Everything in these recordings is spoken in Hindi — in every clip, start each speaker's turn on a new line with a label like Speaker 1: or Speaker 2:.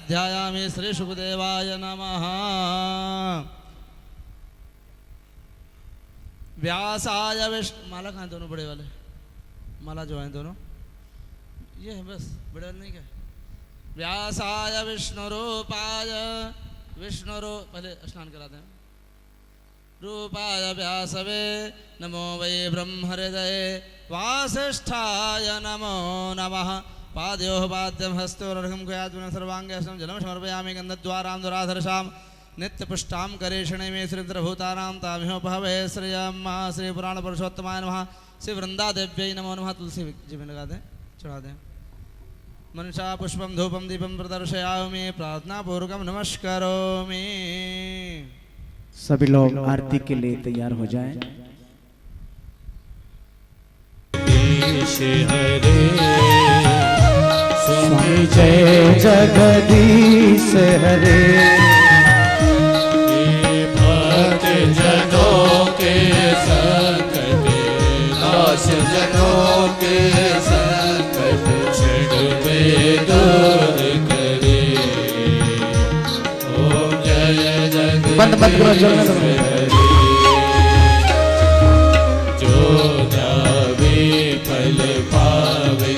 Speaker 1: ध्यायामि। श्री सुखदेवाय नमः। व्यासाय विष्णु, माला कहाँ दोनों बड़े वाले, माला जो हैं दोनों ये है बस, बड़े वाले नहीं क्या। व्यासाय विष्णु रूपाय पहले स्नान कराते हैं। रूपाय व्यासवे नमो वै ब्रह्म हृदये वासिष्ठाय नमो नमः। पादयोः पाद्यं हस्तोरर्घं कयात्मनं सर्वाङ्गेऽस्तं जलं समर्पयामि। गन्धद्वारां दुराधर्षां नित्यपुष्टां करेषणे मे श्रीधरभूतानां तामिहोपहवे। श्रियम्मा श्री पुराण पुरुषोत्तमाय नमः। श्री वृंदादेव्यै नमो नमः। तुलसी जी में लगा दें, चढ़ा दें। मनसा पुष्पं धूपं दीपं प्रदर्शयामि। प्रार्थना पूर्वकं नमस्करोमि।
Speaker 2: सभी लोग आरती के लिए तैयार हो जाएं।
Speaker 3: हरे स्वामी जय जगदीश हरे। भक्त जनों के संकट नाश, जनों के संकट छुड़वे दूर करे। ओम जय जगदीश हरे। जो जावे फल पावे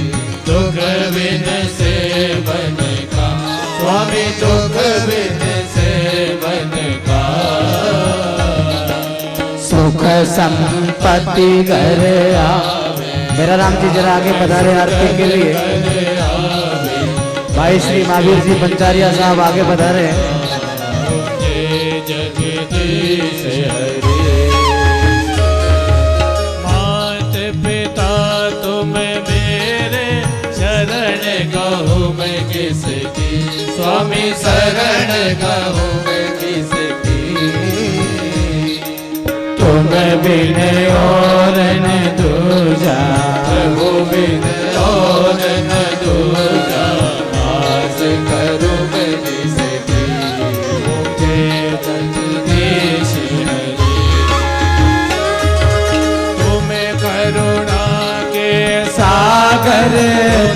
Speaker 3: दुख बिन सेवन का। स्वामी दुख बिन सेवन का।
Speaker 2: सुख संपत्ति घर आवे। मेरा राम जी जरा आगे पधारे आरती के लिए। भाई श्री महावीर जी पंचारिया साहब आगे पधारे।
Speaker 3: जय जगदीश हरे। मात पिता तुम मेरे शरण कहूँ मैं किसकी। स्वामी शरण कहूँ मैं किसकी। तुम बिन और न दूजा, प्रभु बिन और न दूजा। आस करूँ मैं किसकी। जय जगदीश हरे। तुम करुणा के सागर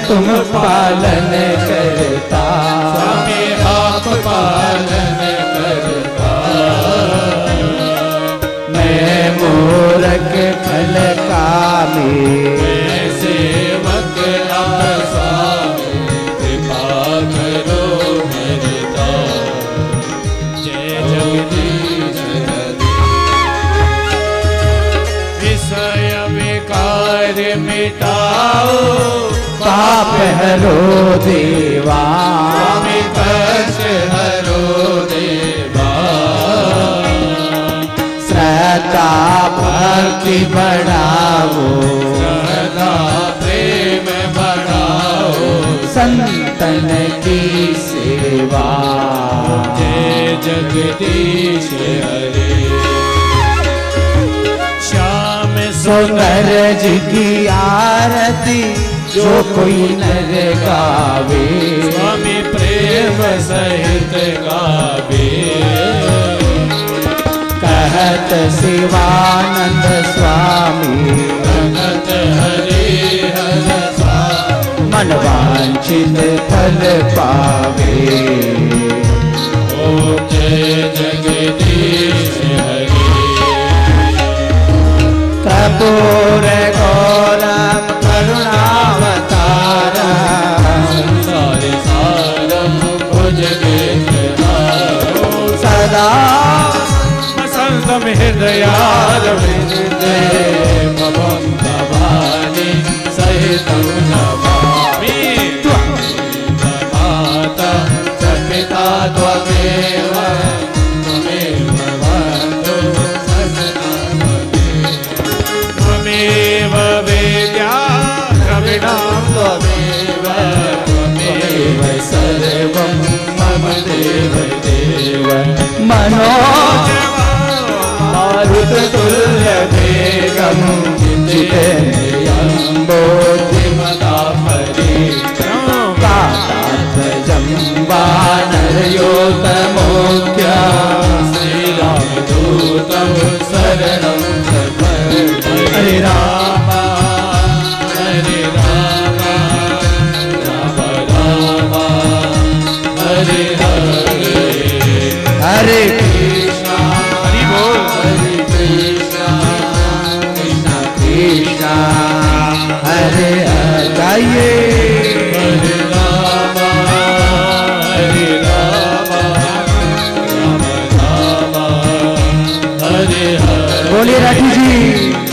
Speaker 3: तुम पालन करता। स्वामी आप पालन करता। मैं मूरख फल कामी, मैं सेवक आप स्वामी। कृपा करो हरता। जय जगदीश हरे। विषय विकार मिटाओ पाप हरो देवा। स्वामी कष्ट हरो देवा। श्रद्धा भक्ति बढ़ाओ, श्रद्धा प्रेम बढ़ाओ। संतन की सेवा। जय जगदीश हरे। श्याम सुंदर जी की आरती जो कोई नर गावे। स्वामी प्रेम सहित गावे। कहत शिवानंद स्वामी, भगत हरि हर स्वामी। मन वांछित फल पावे। ओम जय जगदीश हरे। कर्पूर गौरम करुणावतारम। संसार सारम भुजगेन्द्रहारम। सदा वसंतम हृदयारविंदे भवं भवानी सहितं नमामि। माता च पिता त्वमेव, त्वमेव बन्धु सखा त्वमेव वेद्या द्रविणां त्वमेव। त्वमेव सर्वं मम देव देव। मनोज मारुत तुल्य वेगं जितेन्द्रियं बुद्धिमतां कातात्मजं वानरयोतमोऽख्यं। श्रीरामदूतं शरणं प्रपद्ये। हरे राम हरे राम राम राम हरे हरे हरे
Speaker 2: हरे
Speaker 3: हरि बोल
Speaker 2: हरे कृष्णा कृष्णा कृष्णा हरे हरे गाइए
Speaker 3: हरे राम राम राम हरे हरे
Speaker 2: बोलिए राठी जी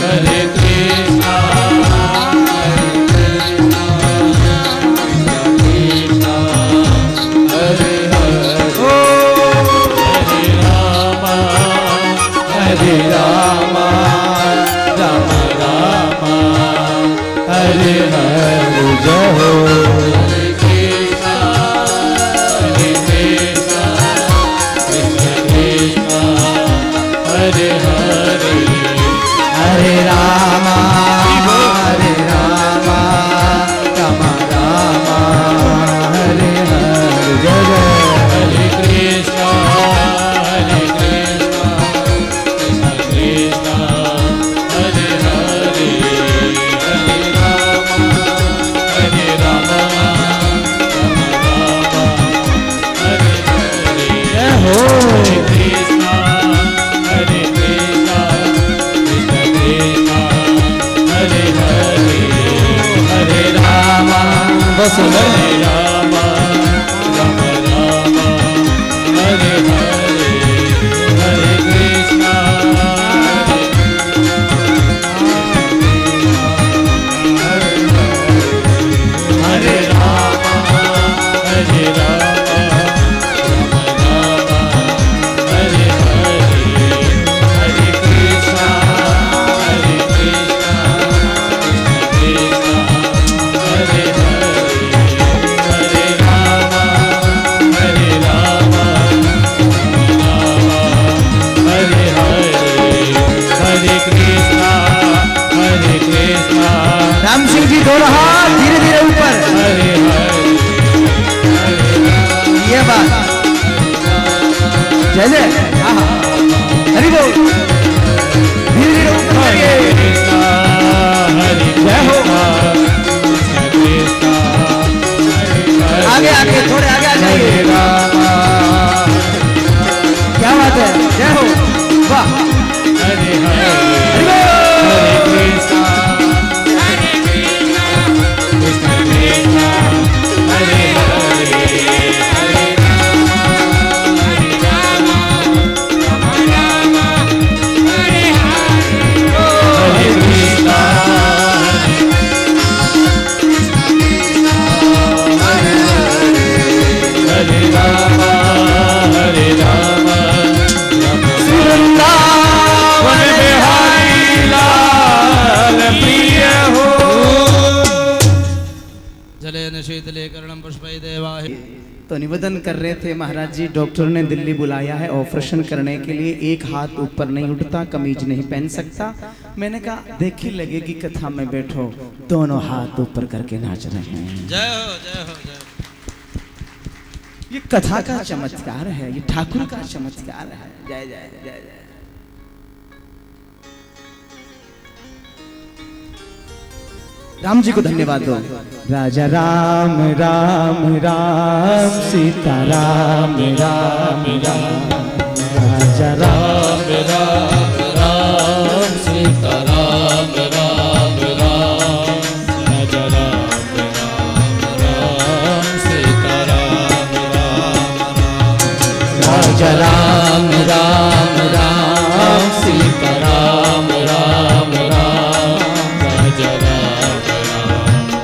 Speaker 3: हरे कृष्णा हरे राम राम राम हरे हरे जय हो हरे कृष्णा कृष्ण कृष्ण हरे हरे
Speaker 2: हरे राम राम राम हरे हरे जय जय
Speaker 3: हरे कृष्णा कृष्ण कृष्ण हरे हरे हरे राम हरे हरे
Speaker 2: जय हो
Speaker 3: हरे कृष्णा कृष्ण कृष्ण हरे हरे हरे राम
Speaker 2: बस
Speaker 3: हरे राम राम राम हरे हरे हरे कृष्णा हरे राम हरे राम राम राम हरे हरे हरे कृष्णा कृष्ण कृष्ण हरे हरे हरे राम हरे राम राम हरे हरे हरे कृष्णा
Speaker 2: राम सिंह जी दोनों हाथ धीरे धीरे ऊपर
Speaker 3: हरे
Speaker 2: ये बात जय जय हरि बोल धीरे धीरे ऊपर करिए
Speaker 3: कृष्णा हरे
Speaker 2: जय हो
Speaker 3: कृष्णा
Speaker 2: आगे आगे थोड़े आगे आ
Speaker 3: हरे
Speaker 2: जाइए
Speaker 3: राम
Speaker 2: क्या बात है जय हो वाह
Speaker 3: हरे हरे
Speaker 2: हरि बोल
Speaker 3: हरे कृष्णा कृष्ण कृष्ण हरे हरे हरे राम हरे कृष्णा हरे राम हरे राम
Speaker 2: वृंदावन
Speaker 3: बिहारी लाल प्रिय हो
Speaker 1: जलेन शीतले कर्णम पुष्पै देवाहि।
Speaker 2: तो निवेदन कर रहे थे महाराज जी डॉक्टर ने दिल्ली बुलाया है ऑपरेशन करने के लिए, एक हाथ ऊपर नहीं उठता, कमीज नहीं पहन सकता। मैंने कहा देखी लगेगी कथा में बैठो, दोनों हाथ ऊपर करके नाच रहे हैं।
Speaker 1: जय हो जय हो जय हो।
Speaker 2: ये कथा का चमत्कार है, ये ठाकुर का चमत्कार है। जय जय जय जय। राम जी को धन्यवाद दो। राजा राम राम राम सीता राम राम राम राजा राम
Speaker 3: राम राम सीता राम राम राम राजा राम राम राम सीता राम राम
Speaker 2: राजा राम राम राम
Speaker 3: सीता राम राम राम राजा राम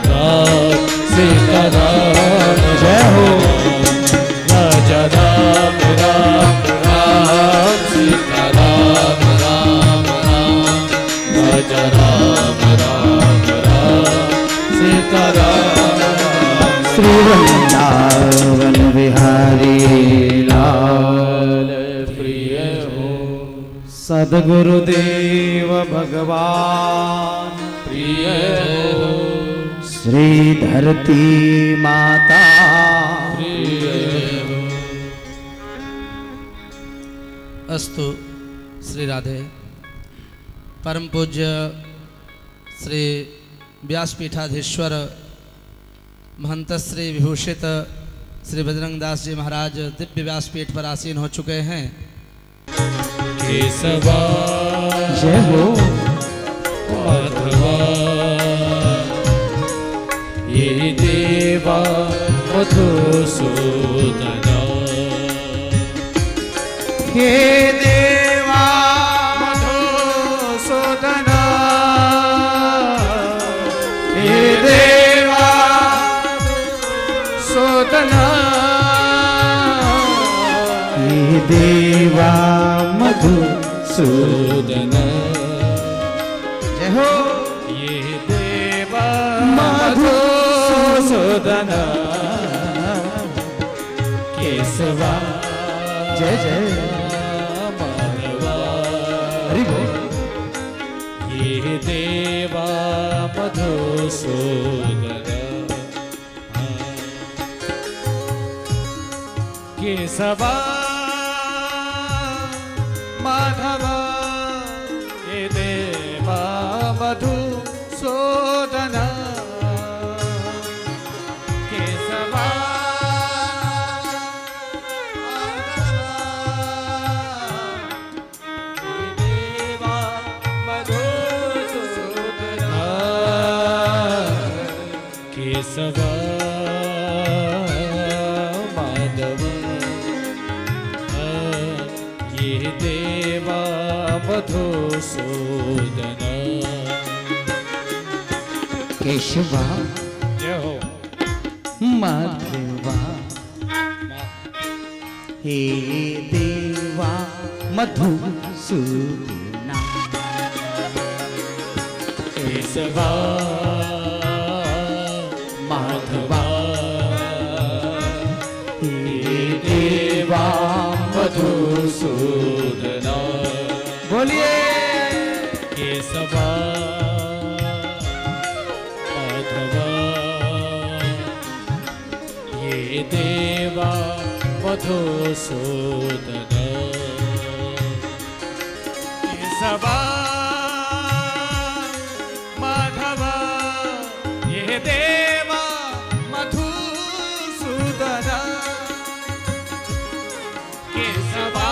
Speaker 3: राम सीता राम
Speaker 2: जय हो।
Speaker 3: राजा राम राम राम सीता राम राम राम राजा राम राम राम सीता राम राम
Speaker 2: श्री वृंदावन बिहारी लाल
Speaker 3: प्रिय हो
Speaker 2: सद्गुरुदेव भगवान
Speaker 3: प्रिय हो
Speaker 2: श्री धरती माता
Speaker 3: प्रिय हो
Speaker 1: अस्तु श्री राधे। परम पूज्य श्री व्यासपीठाधीश्वर महंत श्री विभूषित श्री बजरंग दास जी महाराज दिव्य व्यासपीठ पर आसीन हो चुके हैं।
Speaker 3: केशवा
Speaker 2: जय हो
Speaker 3: माधवा ये देवा मधुसूदना
Speaker 2: हे देवा मधुसूदना हे देवा सूदना हे देवा मधुसूदना जय हो
Speaker 3: ये देवा मधुसूदना केशवा
Speaker 2: जय जय
Speaker 3: माधवा
Speaker 2: हरि बोल
Speaker 3: ये देवा मधुसूदना केशवा माधवा ये देवा मधुसूदना केशवा केशवा माधव ये देवा मधुसूदना
Speaker 2: केशवा
Speaker 3: जय हो
Speaker 2: माधवा हे देवा मधुसूदना
Speaker 3: केशवा माधवा हे देवा मधुसूदना
Speaker 2: बोलिए
Speaker 3: केशवा माधवा ये देवा मधुसूदना केशवा माधवा ये देवा मधुसूदना केशवा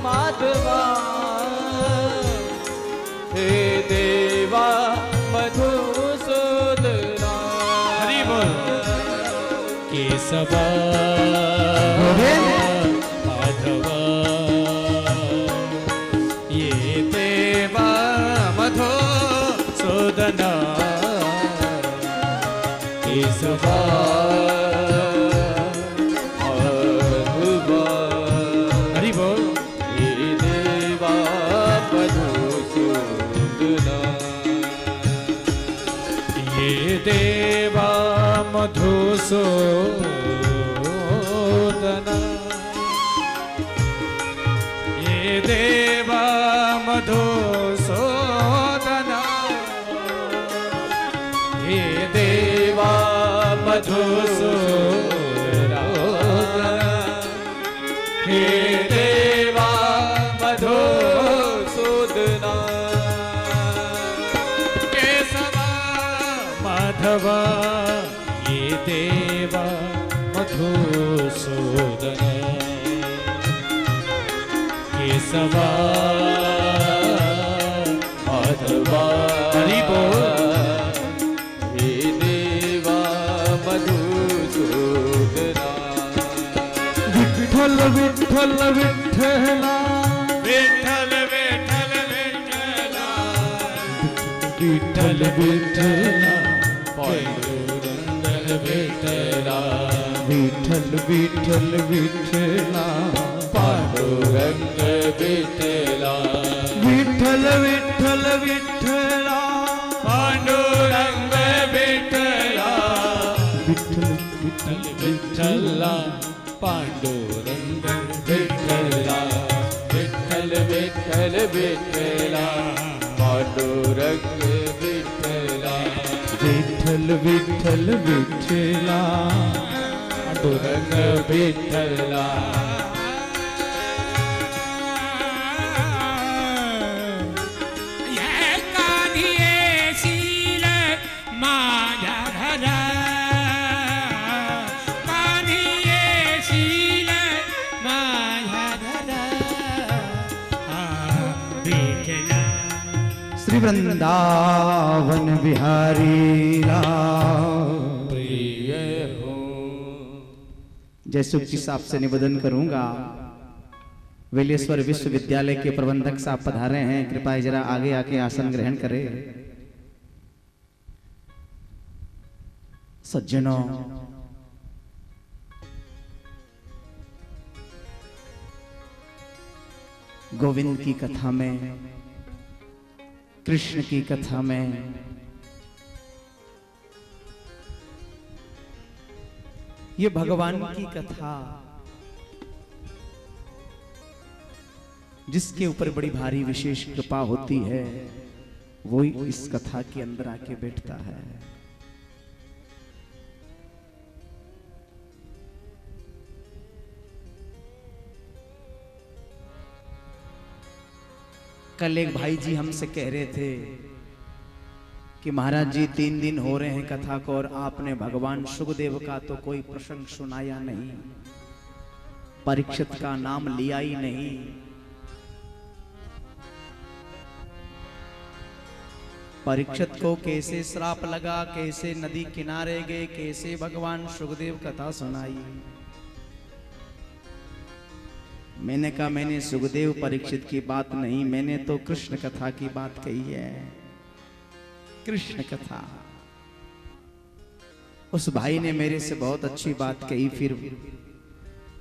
Speaker 3: माधवा हे देवा मधुसूदना हरि बोल केशवा माधवा ये देवा मधुसूदना केशवा हरि बोल ये देवा मधुसूदना ये देवा मधुसूदना ये देवा मधुसूदना ये देवा मधुसूदना हे देवा मधुसूदना केशवा माधवा ये देवा मधुसूदना केशवा माधवा हरि बोल हे देवा मधुसूदना
Speaker 2: विठ्ठल विठ्ठल विठ्ठला
Speaker 3: विठ्ठल विठ्ठल विठ्ठल विठ्ठला पांडुरंग विठ्ठला
Speaker 2: विठ्ठल विठ्ठल विठ्ठला
Speaker 3: पांडुरंग विठ्ठला
Speaker 2: विठ्ठल विठ्ठल विठ्ठला
Speaker 3: पांडुरंग विठ्ठला
Speaker 2: विठ्ठल विठ्ठल
Speaker 3: विठ्ठला पांडुरंग विठ्ठला विठ्ठल विठ्ठल विठ्ठला पांडुरंग विठ्ठला
Speaker 2: विठ्ठल विठ्ठल विठ्ठला
Speaker 3: पांडुरंग विठ्ठला
Speaker 2: श्री वृंदावन बिहारी राम
Speaker 3: प्रिय हो।
Speaker 2: जय सुखी साहब से निवेदन करूंगा, वेलेश्वर विश्वविद्यालय के प्रबंधक साहब पधारे हैं, कृपया जरा आगे आके आसन ग्रहण करें। सज्जनों, गोविंद की कथा में, कृष्ण की कथा में ये भगवान की कथा जिसके ऊपर बड़ी भारी विशेष कृपा होती है, वो इस कथा के अंदर आके बैठता है। कल एक भाई जी हमसे कह रहे थे कि महाराज जी 3 दिन हो रहे हैं कथा को और आपने भगवान सुखदेव का तो कोई प्रसंग सुनाया नहीं, परीक्षित का नाम लिया ही नहीं। परीक्षित को कैसे श्राप लगा, कैसे नदी किनारे गए, कैसे भगवान सुखदेव कथा सुनाई। मैंने कहा मैंने सुखदेव परीक्षित की बात नहीं, मैंने तो कृष्ण कथा की बात कही है, कृष्ण कथा। उस भाई ने मेरे से बहुत अच्छी बात कही, फिर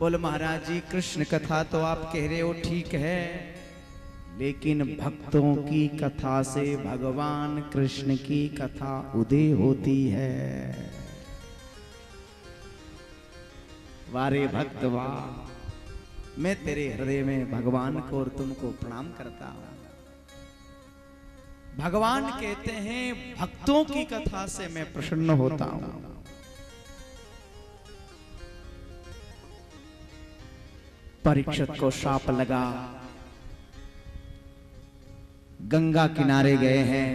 Speaker 2: बोले महाराज जी कृष्ण कथा तो आप कह रहे हो ठीक है, लेकिन भक्तों की कथा से भगवान कृष्ण की कथा उदय होती है। वारे भक्त वाह, मैं तेरे हृदय में भगवान को और तुमको प्रणाम करता हूं। भगवान कहते हैं भक्तों की कथा से मैं प्रसन्न होता हूं। परीक्षित को श्राप लगा, गंगा किनारे गए हैं,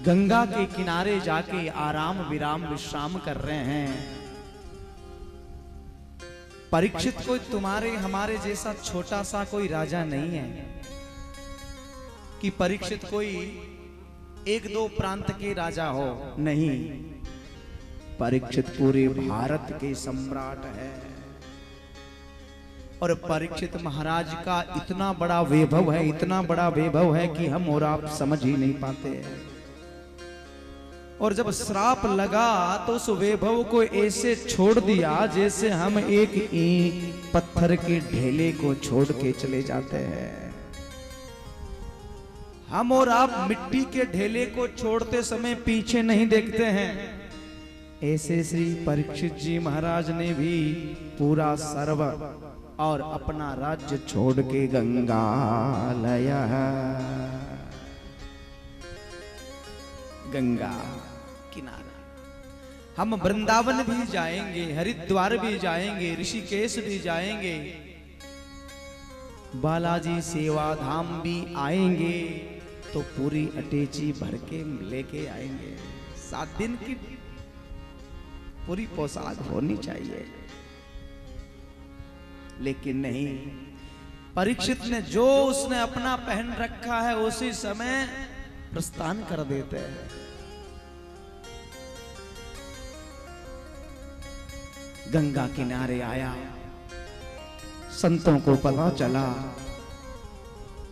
Speaker 2: गंगा के किनारे जाके आराम विराम विश्राम कर रहे हैं। परीक्षित कोई तुम्हारे हमारे जैसा छोटा सा कोई राजा नहीं है कि परीक्षित कोई 1-2 प्रांत के राजा हो, नहीं, परीक्षित पूरे भारत के सम्राट है। और परीक्षित महाराज का इतना बड़ा वैभव है, इतना बड़ा वैभव है कि हम और आप समझ ही नहीं पाते हैं। और जब श्राप लगा तो उस वैभव को ऐसे छोड़ दिया जैसे हम एक ईंट पत्थर के ढेले को छोड़ के चले जाते हैं। हम और आप मिट्टी के ढेले को छोड़ते समय पीछे नहीं देखते हैं, ऐसे श्री परीक्षित जी महाराज ने भी पूरा सर्व और अपना राज्य छोड़ के गंगा लया, गंगा किनारा। हम वृंदावन भी जाएंगे, हरिद्वार भी जाएंगे, ऋषिकेश भी जाएंगे, बालाजी सेवा धाम भी आएंगे, तो पूरी अटैची भर के लेके आएंगे। 7 दिन की पूरी पोशाक होनी चाहिए, लेकिन नहीं, परीक्षित ने जो उसने अपना पहन रखा है उसी समय प्रस्थान कर देते हैं। गंगा किनारे आया, संतों को पता चला।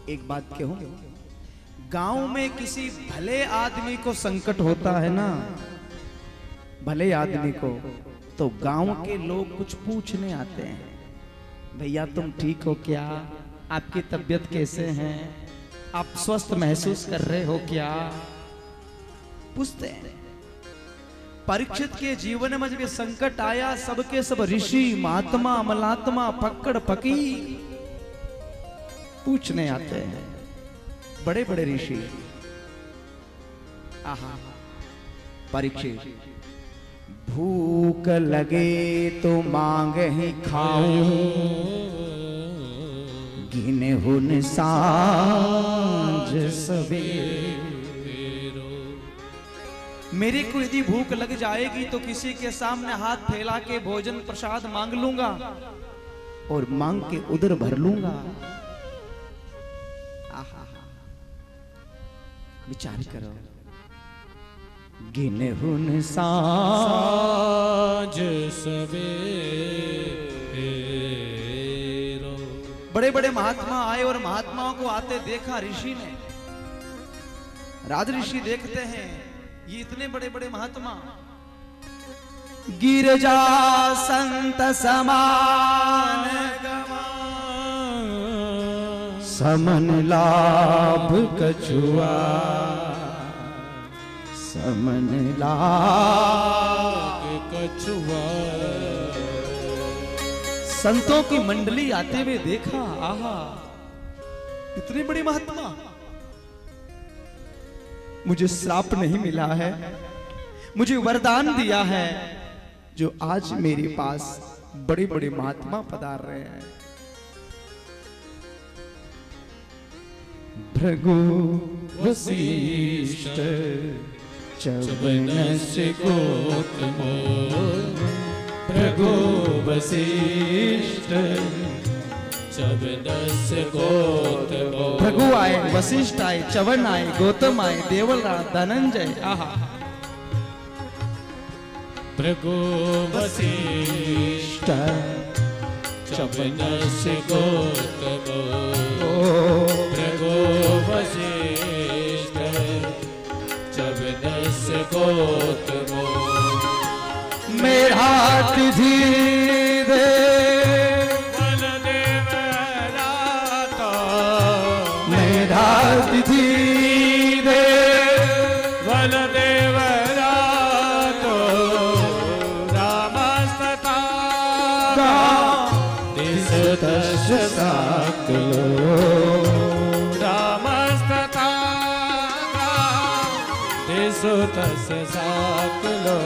Speaker 2: एक बात कहूं, गांव में किसी भले आदमी को संकट होता है ना, भले आदमी को, तो गांव के लोग कुछ पूछने आते हैं, भैया तुम ठीक हो क्या, आपकी तबीयत कैसे है, आप स्वस्थ महसूस कर रहे हो क्या, पूछते हैं। परीक्षित के जीवन में जब ये संकट आया, सबके सब ऋषि महात्मा अमलात्मा फक्कड़ फकीर पूछने आते हैं, बड़े बड़े ऋषि। आहा, परीक्षित, भूख लगे तो मांग ही खाऊं, गिने हुन सांझ सवेर। मेरे को यदि भूख लग जाएगी तो किसी के सामने हाथ फैला के भोजन प्रसाद मांग लूंगा और मांग के उधर भर लूंगा। विचार करो। गिनहुन साँझ
Speaker 3: सवेरो।
Speaker 2: बड़े बड़े महात्मा आए और महात्माओं को आते देखा ऋषि ने। राज ऋषि देखते हैं ये इतने बड़े बड़े महात्मा, गिरजा संत समान समन लाभ कछुआ, समन लाभ
Speaker 3: कछुआ।
Speaker 2: संतों की मंडली आते हुए देखा, आहा इतने बड़े महात्मा। मुझे श्राप नहीं मिला है, मुझे वरदान दिया है, जो आज मेरे पास बड़े बड़े महात्मा पधार रहे हैं। भृगु वशिष्ठ
Speaker 3: चवन से गौतमो। भृगु वशिष्ठ चवन से गौतमो।
Speaker 2: भृगु आए, वशिष्ठ आए, चवन आए, गौतम आए, देवलराज, धनंजय। आहा
Speaker 3: भृगु वशिष्ठ चवन से गौतमो। भृगु वशिष्ठ चवन से गौतमो।
Speaker 2: मेरा तिथि दे
Speaker 3: बलदेव रातो।
Speaker 2: मेरा तिथि दे
Speaker 3: बलदेव रातो। रामस्तथा दिस दश साकलो। रामस्तथा दिस दश साकलो।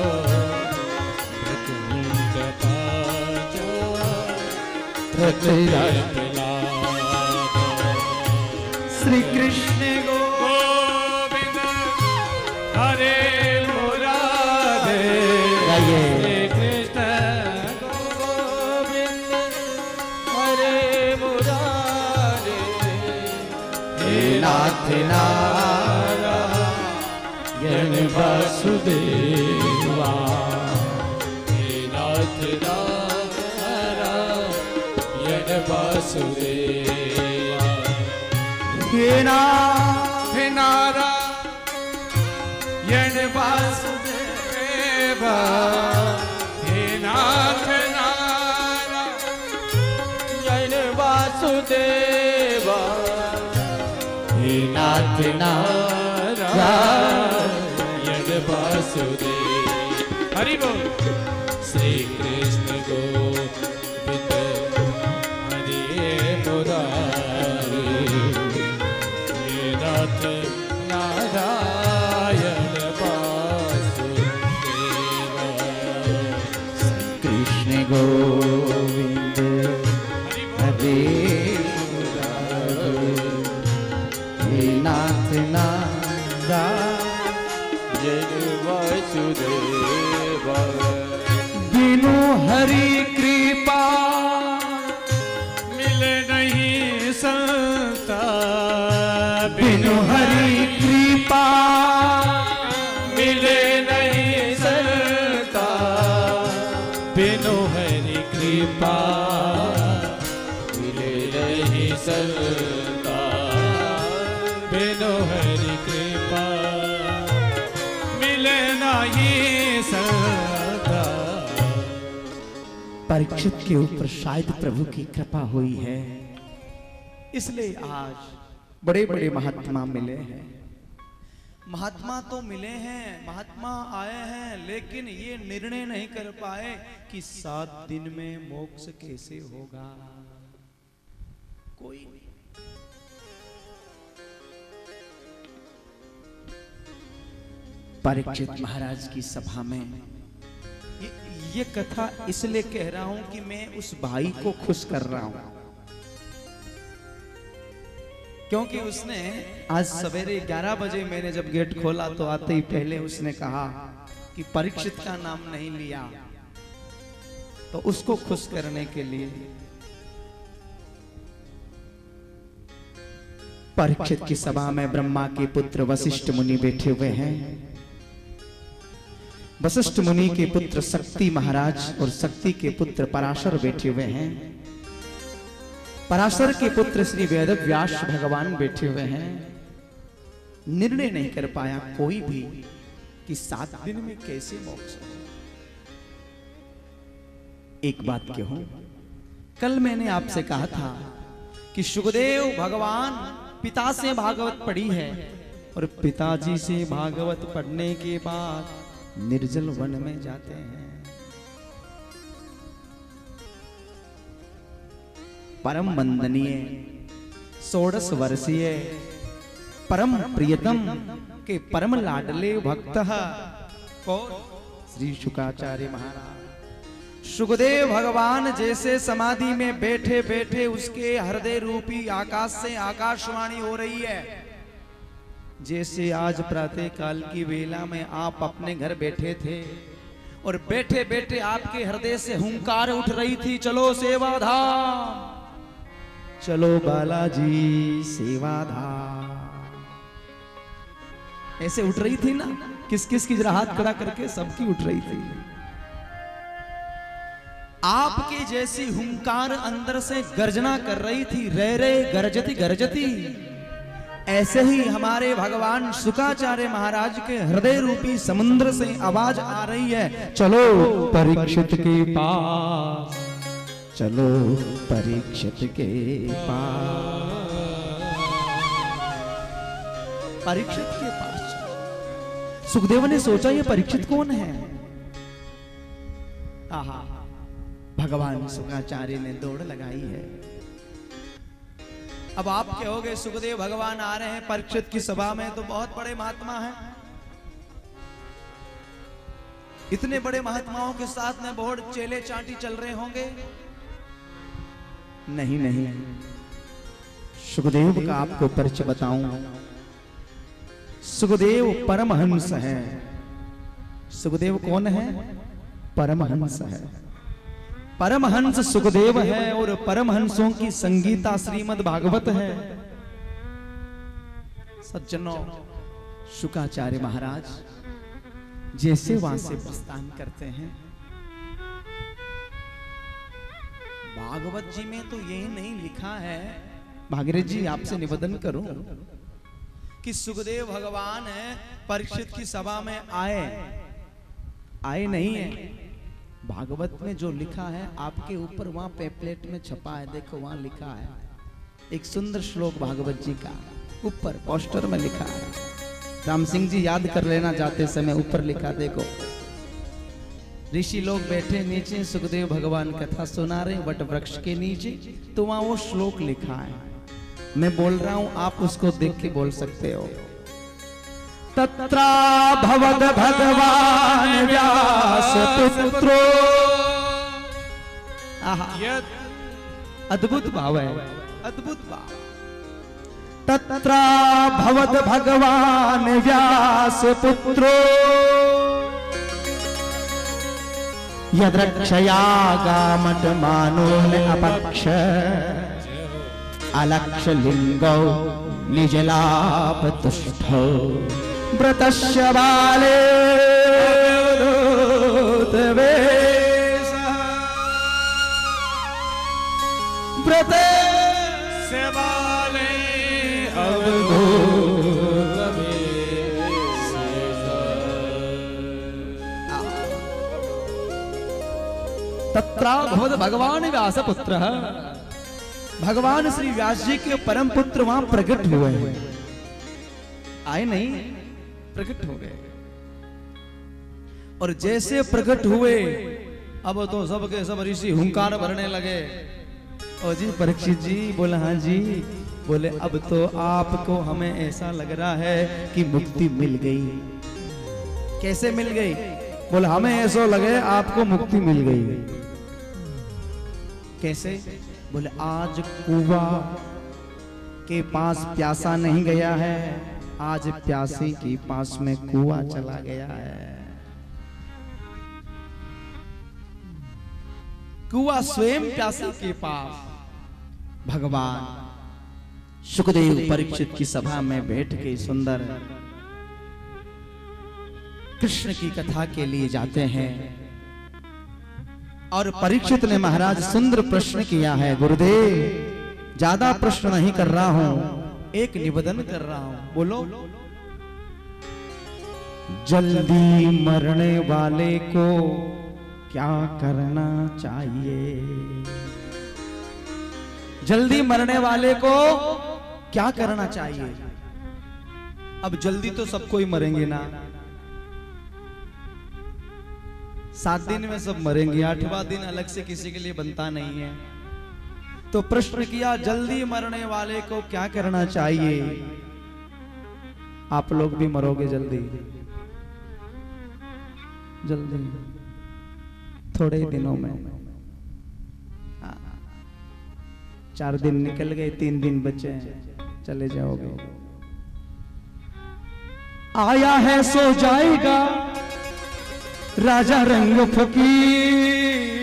Speaker 2: श्री कृष्ण
Speaker 3: गोविंद हरे मुरारे। श्री कृष्ण गोविंद हरे मुरारे।
Speaker 2: हे नाथ
Speaker 3: नारायण वासुदेवा। हे नाथ नारायण वासुदेवा।
Speaker 2: हे नाथ
Speaker 3: नारायण वासुदेवा। हे नाथ नारायण वासुदेवा। हे नाथ नारायण वासुदेवा। हरि बोल। श्री कृष्ण गोविंद हरे मुरारी। हे नाथ नारायण वासुदेवा।
Speaker 2: कृष्ण गोविंद हरे मुरारी। हे नाथ
Speaker 3: नारायण वासुदेवा।
Speaker 2: बिनु हरि कृपा
Speaker 3: मिले नहीं संता।
Speaker 2: बिनु हरि कृपा
Speaker 3: मिले नहीं संता। बिनु हरि कृपा मिले नहीं संता। बिनु हरि कृपा मिले नहीं संता।
Speaker 2: परीक्षित के ऊपर शायद प्रभु की कृपा हुई है, इसलिए आज बड़े बड़े महात्मा मिले हैं। महात्मा तो मिले हैं, महात्मा आए हैं, लेकिन ये निर्णय नहीं कर पाए कि 7 दिन में मोक्ष कैसे होगा। कोई नहीं। परीक्षित महाराज की सभा में ये कथा इसलिए कह रहा हूं कि मैं उस भाई को खुश कर रहा हूं, क्योंकि उसने आज सवेरे 11 बजे मैंने जब गेट खोला तो आते ही पहले उसने कहा कि परीक्षित का नाम नहीं लिया, तो उसको खुश करने के लिए परीक्षित की सभा में ब्रह्मा के पुत्र वशिष्ठ मुनि बैठे हुए हैं। वशिष्ठ मुनि के पुत्र शक्ति महाराज और शक्ति के पुत्र पराशर बैठे हुए हैं। पराशर के पुत्र श्री वेद व्यास भगवान बैठे हुए हैं। निर्णय नहीं कर पाया कोई भी कि 7 दिन में कैसे मोक्ष हो। एक बात कहूं, कल मैंने आपसे कहा था कि सुखदेव भगवान पिता से भागवत पढ़ी है और पिताजी से भागवत पढ़ने के बाद निर्जल वन में जाते हैं। परम वंदनीय 16 वर्षीय परम प्रियतम के परम लाडले भक्त को श्री शुकाचार्य महाराज। सुखदेव भगवान जैसे समाधि में बैठे बैठे उसके हृदय रूपी आकाश से आकाशवाणी हो रही है। जैसे आज प्रातः काल की वेला में आप अपने घर बैठे थे और बैठे बैठे आपके हृदय से हुंकार उठ रही थी, चलो सेवाधाम, चलो बालाजी सेवाधाम, ऐसे उठ रही थी ना। किस किस की जरा हाथ खड़ा करके, सबकी उठ रही थी। आपके जैसी हुंकार अंदर से गर्जना कर रही थी, रे रे गरजती गरजती। ऐसे ही हमारे भगवान शुकाचार्य महाराज के हृदय रूपी समुद्र से आवाज आ रही है, चलो परीक्षित के पास, चलो परीक्षित के पास, परीक्षित के पास। सुखदेव ने सोचा ये परीक्षित कौन है। आहा, भगवान शुकाचार्य ने दौड़ लगाई है। अब आप कहोगे सुखदेव भगवान आ रहे हैं परीक्षित की सभा में, तो बहुत बड़े महात्मा हैं। इतने बड़े महात्माओं के साथ में बहुत चेले चांटी चल रहे होंगे। नहीं नहीं, सुखदेव का आपको परिचय बताऊं। सुखदेव परमहंस है। सुखदेव कौन है? परमहंस है। परमहंस सुखदेव है और परमहंसों की संगीता श्रीमद् भागवत है। सज्जनों, शुकाचार्य महाराज जैसे वहां से प्रस्थान करते हैं, भागवत जी में तो यही नहीं लिखा है, भागीरथ जी आपसे निवेदन करूं कि सुखदेव भगवान परीक्षित की सभा में आए नहीं है। भागवत में जो लिखा है आपके ऊपर वहां पेपलेट में छपा है, देखो वहां लिखा है एक सुंदर श्लोक भागवत जी का, ऊपर पोस्टर में लिखा है। राम सिंह जी याद कर लेना जाते समय, ऊपर लिखा देखो। ऋषि लोग बैठे नीचे, सुखदेव भगवान कथा सुना रहे वट वृक्ष के नीचे, तो वहां वो श्लोक लिखा है। मैं बोल रहा हूं, आप उसको देख के बोल सकते हो। तत्रा भवद भगवान व्यास पुत्रो। अद्भुत भाव है, अद्भुत भाव। तत्रा भवद भगवान व्यास पुत्रो यद्रक्षया गामट मानोन अपक्ष अलक्ष लिंगौ निजलाप तुष्ठौ व्रतस्य बाले व्रतस्य बाले तत्रा भवद भगवान व्यास पुत्र। भगवान श्री व्यास जी के परम पुत्र वहां प्रकट हुए हैं। आए नहीं, प्रकट हो गए। और जैसे प्रकट हुए, अब तो सबके सब ऋषि हुंकार भरने लगे। और जी परीक्षित जी बोले, हाँ जी। बोले अब तो आपको हमें ऐसा लग रहा है कि मुक्ति मिल गई। कैसे मिल गई? बोले हमें ऐसा लगे आपको मुक्ति मिल गई। कैसे? बोले आज कुआ के पास प्यासा नहीं गया है, आज प्यासी के पास में कुआ चला गया है। कुआ स्वयं प्यासी के पास। भगवान सुखदेव परीक्षित की सभा में बैठ के सुंदर कृष्ण की कथा के लिए जाते हैं और परीक्षित ने महाराज सुंदर प्रश्न किया है। गुरुदेव ज्यादा प्रश्न नहीं कर रहा हूं, एक निवेदन कर रहा हूं, बोलो। जल्दी मरने वाले को क्या करना चाहिए? जल्दी मरने वाले को क्या करना चाहिए? अब जल्दी तो सबको ही मरेंगे ना, 7 दिन में सब मरेंगे, 8वां दिन अलग से किसी के लिए बनता नहीं है। तो प्रश्न किया, जल्दी मरने वाले को क्या करना चाहिए? आप लोग भी मरोगे जल्दी, जल्दी थोड़े दिनों में। 4 दिन निकल गए, 3 दिन बचे हैं, चले जाओगे। आया है सो जाएगा राजा रंग फकीर,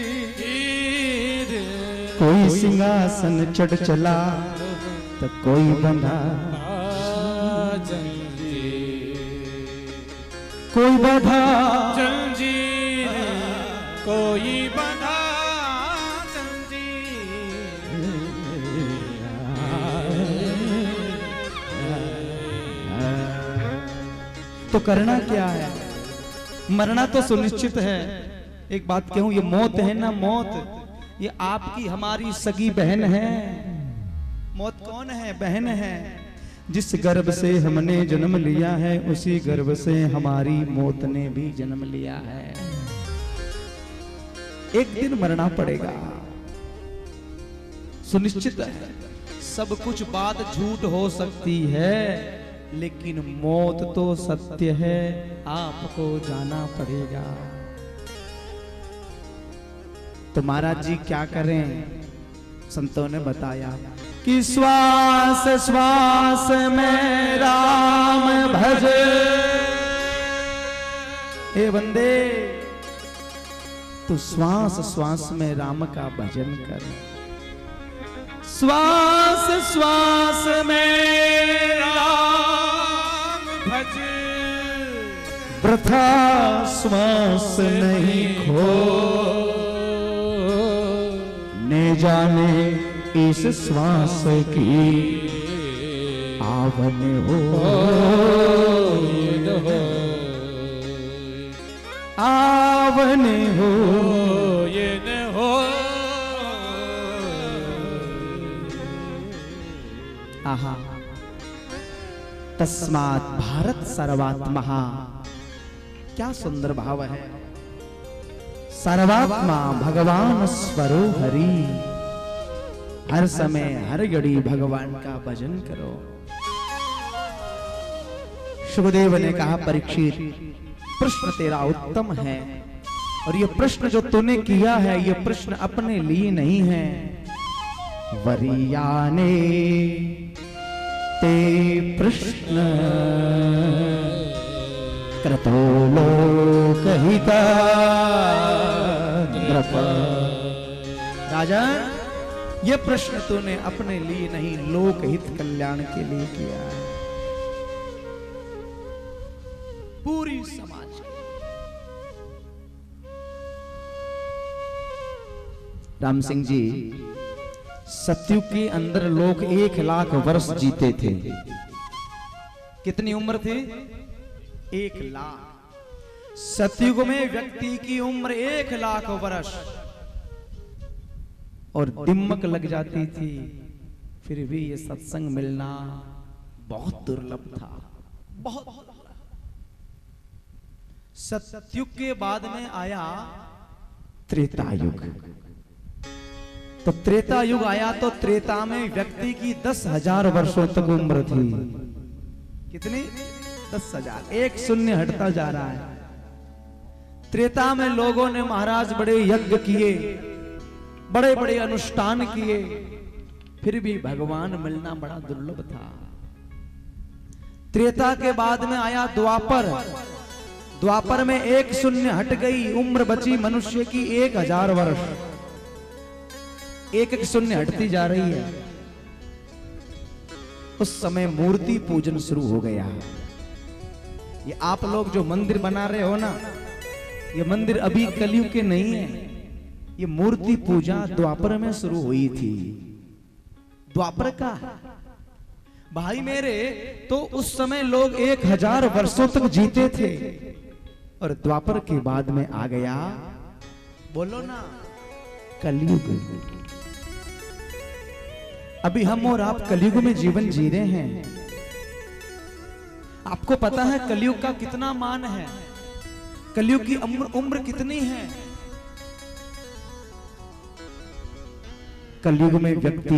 Speaker 2: कोई सिंहासन चढ़ चला तो कोई बंधा
Speaker 3: जंजीर,
Speaker 2: कोई बंधा
Speaker 3: जंजीर, कोई बंधा जंजीर।
Speaker 2: तो करना क्या है? मरना तो सुनिश्चित है। एक बात कहूं, ये मौत है ना, मौत ये आपकी हमारी सगी बहन है। मौत कौन है? बहन है। जिस गर्भ से हमने जन्म लिया है उसी गर्भ से हमारी मौत ने भी जन्म लिया है। एक दिन मरना पड़ेगा, सुनिश्चित है। सब कुछ बात झूठ हो सकती है लेकिन मौत तो सत्य है, आपको जाना पड़ेगा। तो महाराज जी क्या करें? संतों ने बताया कि श्वास श्वास में राम भज। हे बंदे, तू श्वास श्वास में राम का भजन कर। श्वास श्वास में राम
Speaker 3: भज,
Speaker 2: वृथा श्वास नहीं खो, ने जाने इस श्वास की आवन हो, आवन हो,
Speaker 3: ये न हो।
Speaker 2: आहा, तस्मात् भारत सर्वात्मः। क्या सुंदर भाव है। सर्वात्मा भगवान स्वरो हरि। हर समय हर घड़ी भगवान का भजन करो। सुखदेव ने कहा, परीक्षित प्रश्न तेरा उत्तम है और ये प्रश्न जो तूने किया है ये प्रश्न अपने लिए नहीं है। वरियाने ते प्रश्न क्रतो लोकहिता नृप। राजन, ये प्रश्न तूने अपने लिए नहीं लोकहित कल्याण के लिए किया है। पूरी समाज राम सिंह जी, सतयुग के अंदर लोग 1 लाख वर्ष जीते थे। कितनी उम्र थी? 1 लाख। सतयुग में व्यक्ति की उम्र 1 लाख वर्ष और दिमक लग जाती थी, फिर भी ये सत्संग मिलना बहुत दुर्लभ था, बहुत। सतयुग के बाद में आया त्रेता युग। तो त्रेता युग आया तो त्रेता में व्यक्ति की 10,000 वर्षों तक उम्र थी। कितनी? 10,000। 1 शून्य हटता जा रहा है। त्रेता में लोगों ने महाराज बड़े यज्ञ किए, बड़े बड़े अनुष्ठान किए, फिर भी भगवान मिलना बड़ा दुर्लभ था। त्रेता के बाद में आया द्वापर। द्वापर में 1 शून्य हट गई, उम्र बची मनुष्य की 1000 वर्ष। 1 शून्य हटती जा रही है। उस समय मूर्ति पूजन शुरू हो गया। ये आप लोग जो मंदिर बना रहे हो ना, ये मंदिर अभी कलयुग के नहीं है। ये मूर्ति पूजा द्वापर में शुरू हुई थी। द्वापर का भाई मेरे, तो उस समय लोग 1000 वर्षों तक जीते थे और द्वापर के बाद में आ गया, बोलो ना, कलयुग। अभी हम और आप कलयुग में जीवन जी रहे हैं। आपको पता है कलयुग का कितना मान है? कलयुग की उम्र कितनी है? कलयुग में व्यक्ति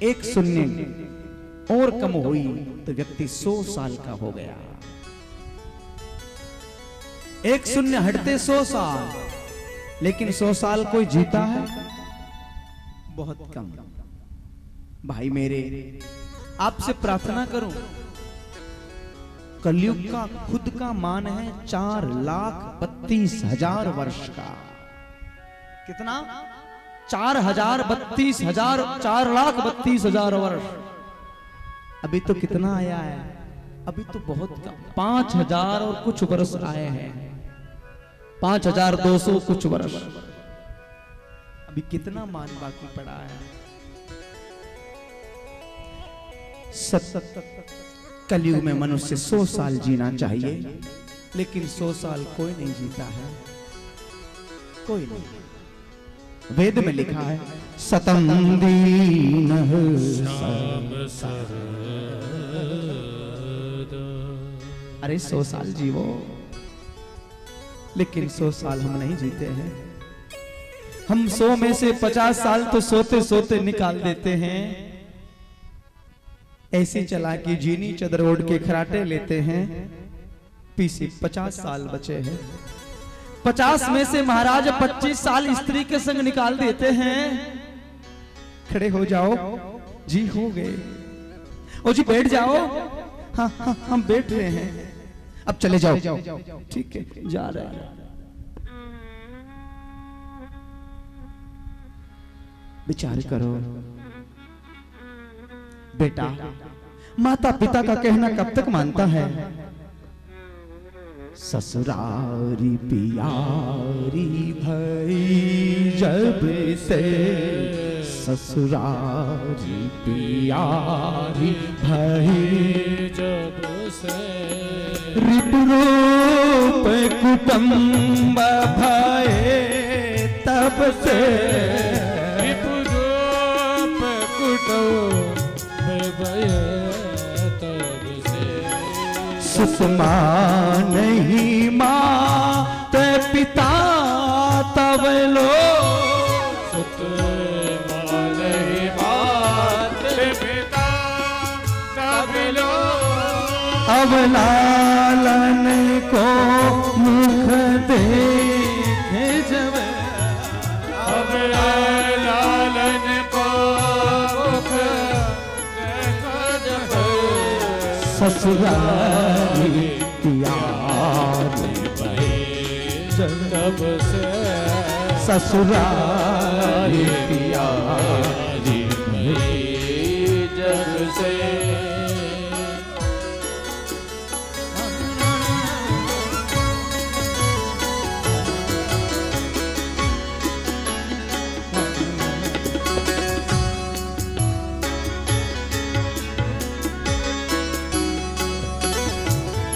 Speaker 2: एक शून्य और कम हुई तो व्यक्ति 100 साल का हो गया। एक शून्य हटते 100 साल, लेकिन 100 साल कोई जीता है? बहुत कम। भाई मेरे, आपसे प्रार्थना करूं, कलयुग का खुद का मान है 4,32,000 वर्ष का। कितना? 4,32,000 वर्ष। अभी तो कितना आया है? अभी तो बहुत कम, 5,000 और कुछ वर्ष आए हैं, 5,200 कुछ वर्ष। अभी कितना मान बाकी पड़ा है? कलयुग में मनुष्य 100 साल जीना चाहिए, लेकिन 100 साल कोई नहीं जीता है, कोई नहीं। वेद में लिखा है सतम दीनः अरे 100 साल जीवो, लेकिन 100 साल हम नहीं जीते हैं। हम 100 में से 50 साल तो सोते सोते निकाल देते हैं। ऐसी चला कि जीनी चदर ओढ़ के खराटे लेते हैं। पीछे 50 साल बचे हैं। 50 में से महाराज 25 साल स्त्री के संग निकाल देते हैं। खड़े हो जाओ जी, हो गए। ओ जी बैठ जाओ। हाँ हाँ हम बैठ रहे हैं, अब चले जाओ। ठीक है, जा रहे हैं। विचार करो बेटा, माता पिता का कहना कब तक मानता है? ससुरारी पियारी भई जब से, ससुरारी पियारी भई
Speaker 3: जब से,
Speaker 2: रिपुरूप कुटुंब भये तब से,
Speaker 3: रिपुरूप कुटुंब भये तब से,
Speaker 2: सुषमा नहीं मात पिता तब लो,
Speaker 3: सुषमा नहीं मात पिता तब लो,
Speaker 2: अब लालन को मुख देखे जब,
Speaker 3: अब लालन को मुख देखो जब,
Speaker 2: ससुरारी प्यारी
Speaker 3: तब से,
Speaker 2: ससुरारी प्यारी
Speaker 3: जब से।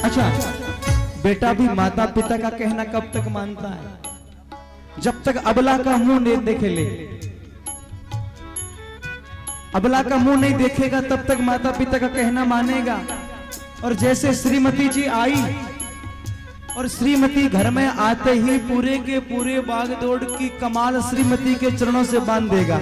Speaker 2: अच्छा, बेटा भी माता पिता का कहना कब तक मानता है? जब तक अबला का मुंह नहीं देखे ले। अबला का मुंह नहीं देखेगा तब तक माता पिता का कहना मानेगा। और जैसे श्रीमती जी आई और श्रीमती घर में आते ही पूरे के पूरे बाग दौड़ की कमाल श्रीमती के चरणों से बांध देगा।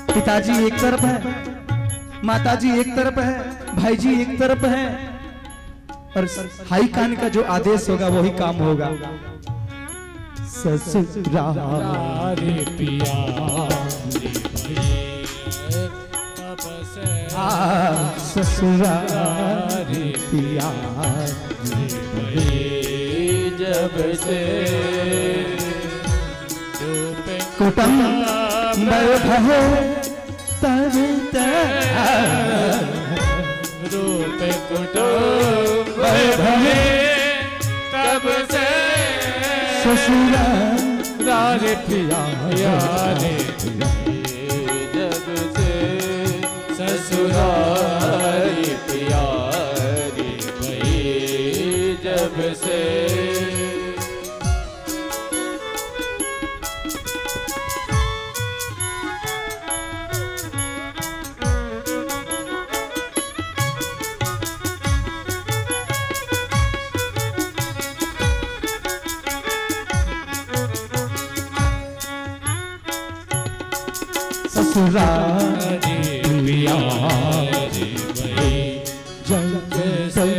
Speaker 2: पिताजी एक तरफ है, माताजी एक तरफ है, भाई जी एक तरफ है, और हाई कान का जो आदेश होगा वही काम होगा। ससुरारी
Speaker 3: प्यारी तब
Speaker 2: ससुरारी पिया
Speaker 3: जब से
Speaker 2: कुटुंब भये तब
Speaker 3: रूप कुटुंब भये तब से
Speaker 2: ससुरारी पिया
Speaker 3: जब से ससुरारी प्यारी भई जब से
Speaker 2: ससुरारी
Speaker 3: प्यारी भई जब से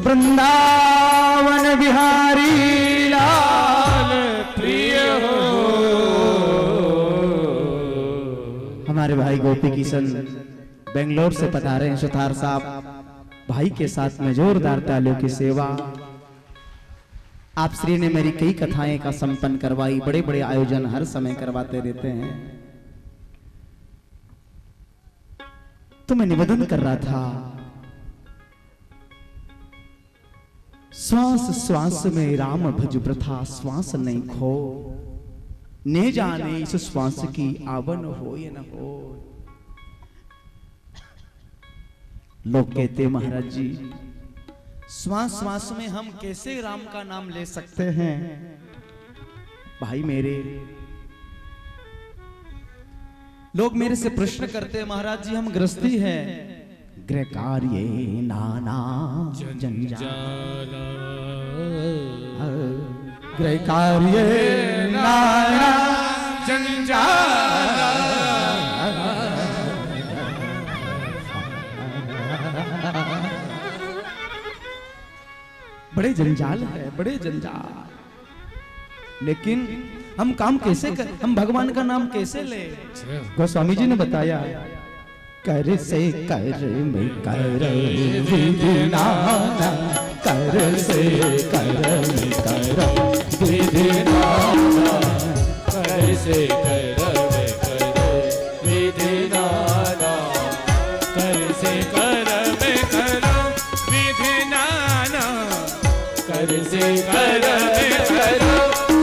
Speaker 2: वृंदावन बिहारी लाल
Speaker 3: प्रिय हो।
Speaker 2: हमारे भाई गोपी किशन बेंगलोर से पधारे हैं। सुथार साहब भाई के साथ में जोरदार तालियों की सेवा। आप श्री ने मेरी कई कथाएं का संपन्न करवाई, बड़े बड़े आयोजन हर समय करवाते रहते हैं। तो मैं निवेदन कर रहा था, श्वास श्वास में राम भज प्रथा श्वास नहीं खो, ने जाने इस श्वास की आवन हो या न हो। लोग कहते महाराज जी श्वास श्वास में हम कैसे राम का नाम ले सकते हैं। भाई मेरे, लोग मेरे से प्रश्न करते हैं महाराज जी हम गृहस्थी हैं, गृह कार्य नाना जंजाल, गृह कार्य नाना जंजाल, बड़े जंजाल है, बड़े जंजाल। लेकिन हम काम कैसे कर, हम भगवान का नाम कैसे ले। गोस्वामी जी ने बताया, कर से कर में कर विधि नाना, कर से कर में कर विधि नाना,
Speaker 3: कर से कर में कर विधि नाना, कर से कर में कर विधि नाना, कर से कर में कर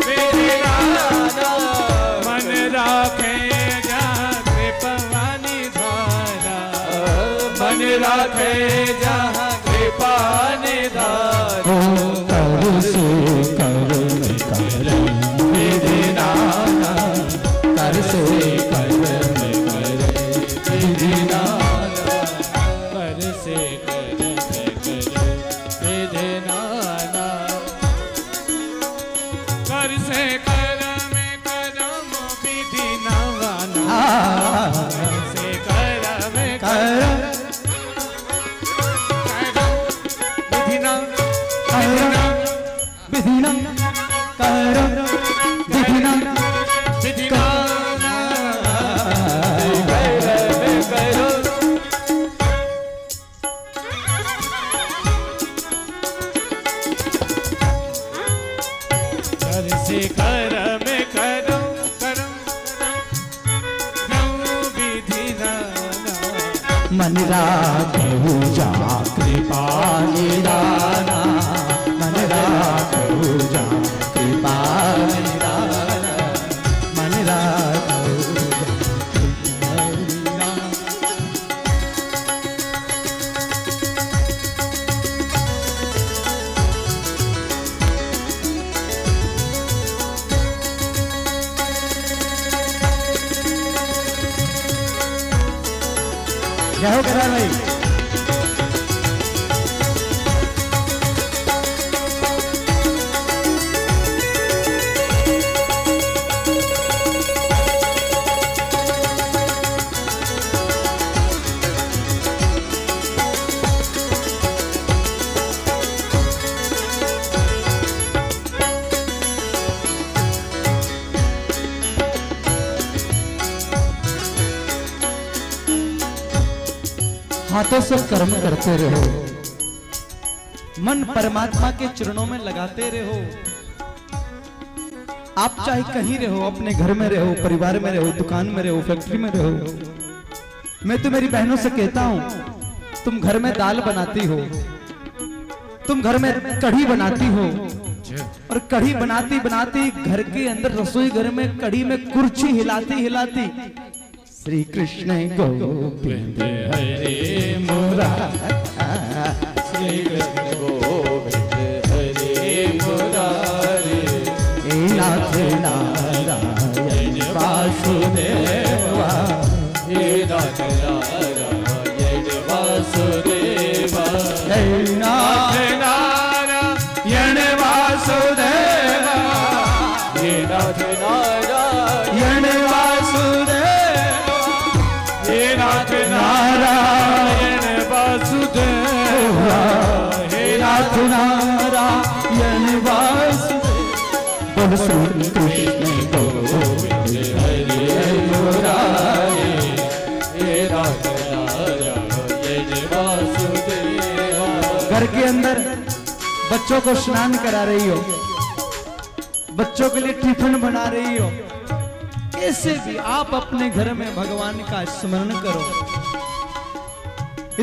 Speaker 3: विधि नाना, मन राखे जहाँ कृपा निधाना, मन राखे जहाँ कृपा निधाना,
Speaker 2: कर से कर में कर विधि नाना, कर से कर में कर विधि नाना,
Speaker 3: कर से कर में कर विधि नाना, कर से कर में करम विधि नाना, कर से कर में कर विधि नाना,
Speaker 2: विधि ना कर विधि ना
Speaker 3: विधि नाना, करो कर से कर में करो करम विधि नाना,
Speaker 2: मन राखहु जा कृपा निदाना, मन राखहु जा कृपा निदाना, मन राखहु जा कृपा निदाना। जय हो केदार भाई। हाथों से कर्म करते रहो, मन परमात्मा के चरणों में लगाते रहो। आप चाहे कहीं रहो, अपने घर में रहो, परिवार में रहो, दुकान में रहो, फैक्ट्री में रहो। मैं तो मेरी बहनों से कहता हूं, तुम घर में दाल बनाती हो, तुम घर में कढ़ी बनाती हो, और कढ़ी बनाती बनाती घर के अंदर रसोई घर में कढ़ी में कुर्सी हिलाती हिलाती श्री कृष्ण गोविंद हरे मुरारी, श्री कृष्ण गोविंद हरे मुरारी, नाथ नारायण वासुदेवा, हे नाथ नारायण वासुदेवा, हे नाथ नारायण वासुदेवा, हे नाथ नारायण वासुदेवा, हे नाथ नारायण वासुदेवा, हे नाथ नारायण वासुदेवा। बोल श्री कृष्ण गोविंद हरे मुरारी, हे नाथ नारायण वासुदेवा। घर के अंदर बच्चों को स्नान करा रही हो, बच्चों के लिए टिफिन बना रही हो, कैसे भी आप अपने घर में भगवान का स्मरण करो,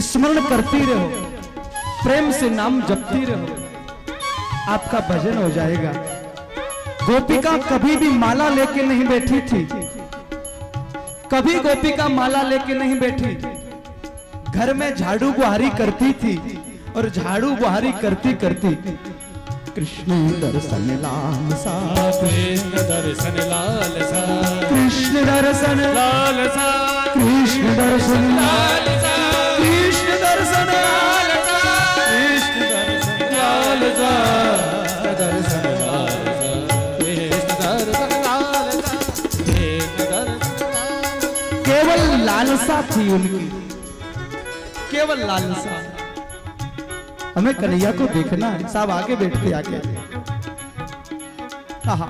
Speaker 2: स्मरण करती रहो, प्रेम से नाम जपती रहो, आपका भजन हो जाएगा। गोपिका कभी भी माला लेके नहीं बैठी थी, कभी गोपिका माला लेके नहीं बैठी, घर में झाड़ू बुहारी करती थी, और झाड़ू बुहारी करती करती कृष्ण दर्शन लालसा,
Speaker 3: कृष्ण दर्शन लालसा,
Speaker 2: कृष्ण दर्शन
Speaker 3: लालसा,
Speaker 2: कृष्ण दर्शन
Speaker 3: लालसा,
Speaker 2: कृष्ण दर्शन
Speaker 3: कृष्ण दर्शन लालसा, दर्शन लालसा, कृष्ण दर्शन लालसा, कृष्ण दर्शन लालसा।
Speaker 2: केवल लालसा थी उनकी, केवल लालसा। हमें कन्हैया को देखना है, साहब आगे बैठते आके। आहा,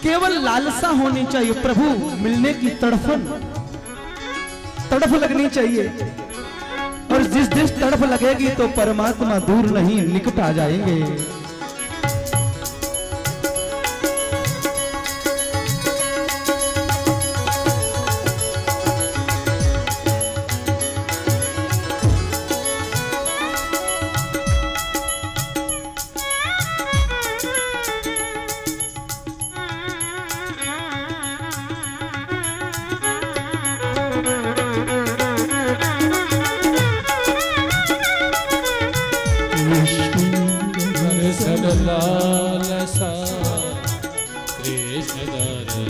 Speaker 2: केवल लालसा होनी चाहिए, प्रभु मिलने की तड़फन, तड़फ लगनी चाहिए। और जिस तड़फ लगेगी तो परमात्मा दूर नहीं निकट आ जाएंगे।
Speaker 3: दर्शन लालसा, कृष्ण दर्शन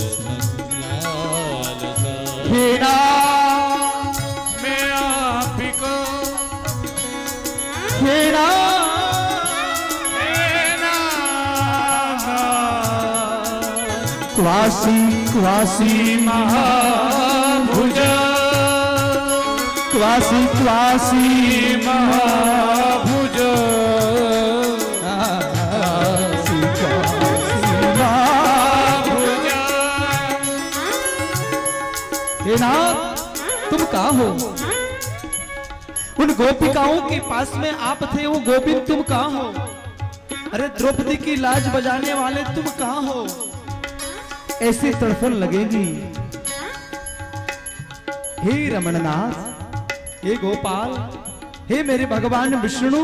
Speaker 3: लालसा।
Speaker 2: हेड़ा
Speaker 3: मैं आप को
Speaker 2: हेड़ा क्वासी क्वासी
Speaker 3: महाभुज,
Speaker 2: क्वासी क्वासी
Speaker 3: महाभुज,
Speaker 2: हे नाथ, तुम कहाँ हो? उन गोपिकाओं के पास में आप थे, वो गोविंद तुम कहाँ हो? अरे द्रौपदी की लाज बजाने वाले तुम कहाँ हो? ऐसी तड़फन लगेगी। हे रमणनाथ, हे गोपाल, हे मेरे भगवान विष्णु,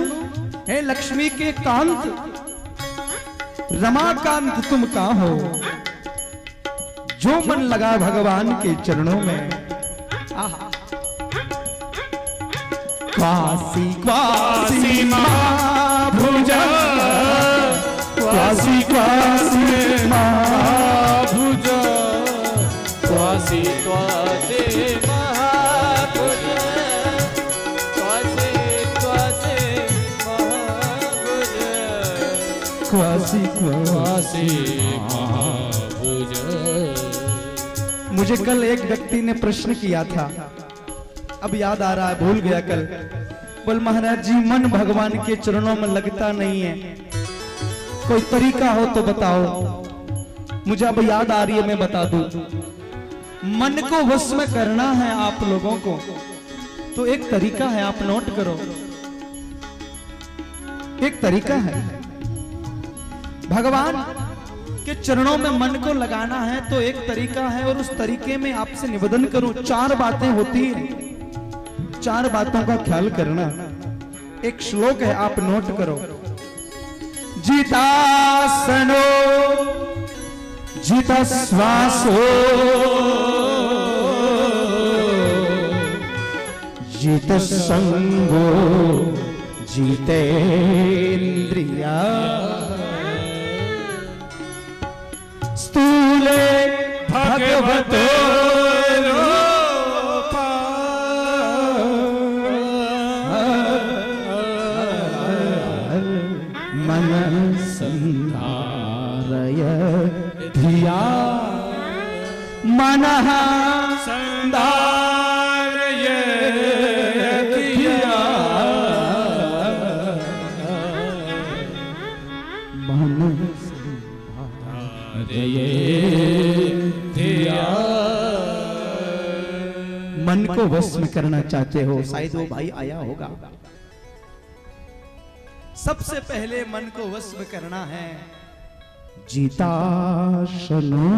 Speaker 2: हे लक्ष्मी के कांत, रमाकांत तुम कहाँ हो? जो मन लगा भगवान के चरणों में। आहा, क्वासी क्वासी महाभुज, क्वासी क्वासी महाभुज,
Speaker 3: क्वासी क्वासी महाभुज, क्वासी क्वासी महाभुज,
Speaker 2: क्वासी
Speaker 3: क्वासी महाभुज।
Speaker 2: मुझे कल एक व्यक्ति ने प्रश्न किया था, अब याद आ रहा है, भूल गया कल। बोल महाराज जी, मन भगवान के चरणों में लगता नहीं है, कोई तरीका हो तो बताओ। मुझे अब याद आ रही है, मैं बता दूं। मन को वश में करना है आप लोगों को, तो एक तरीका है, आप नोट करो, एक तरीका है। भगवान के चरणों में मन को लगाना है तो एक तरीका है, और उस तरीके में आपसे निवेदन करूं, 4 बातें होती हैं, 4 बातों का ख्याल करना। एक श्लोक है, आप नोट करो। जितासनो जित श्वासो जित संगो जितेन्द्रिया स्थूले भगवतो रूपा मन संधारय धिया मनः संधारय धिया मन मन को वश में करना चाहते हो, शायद वो भाई आया होगा। सबसे पहले मन को वश में करना है जीतासनो,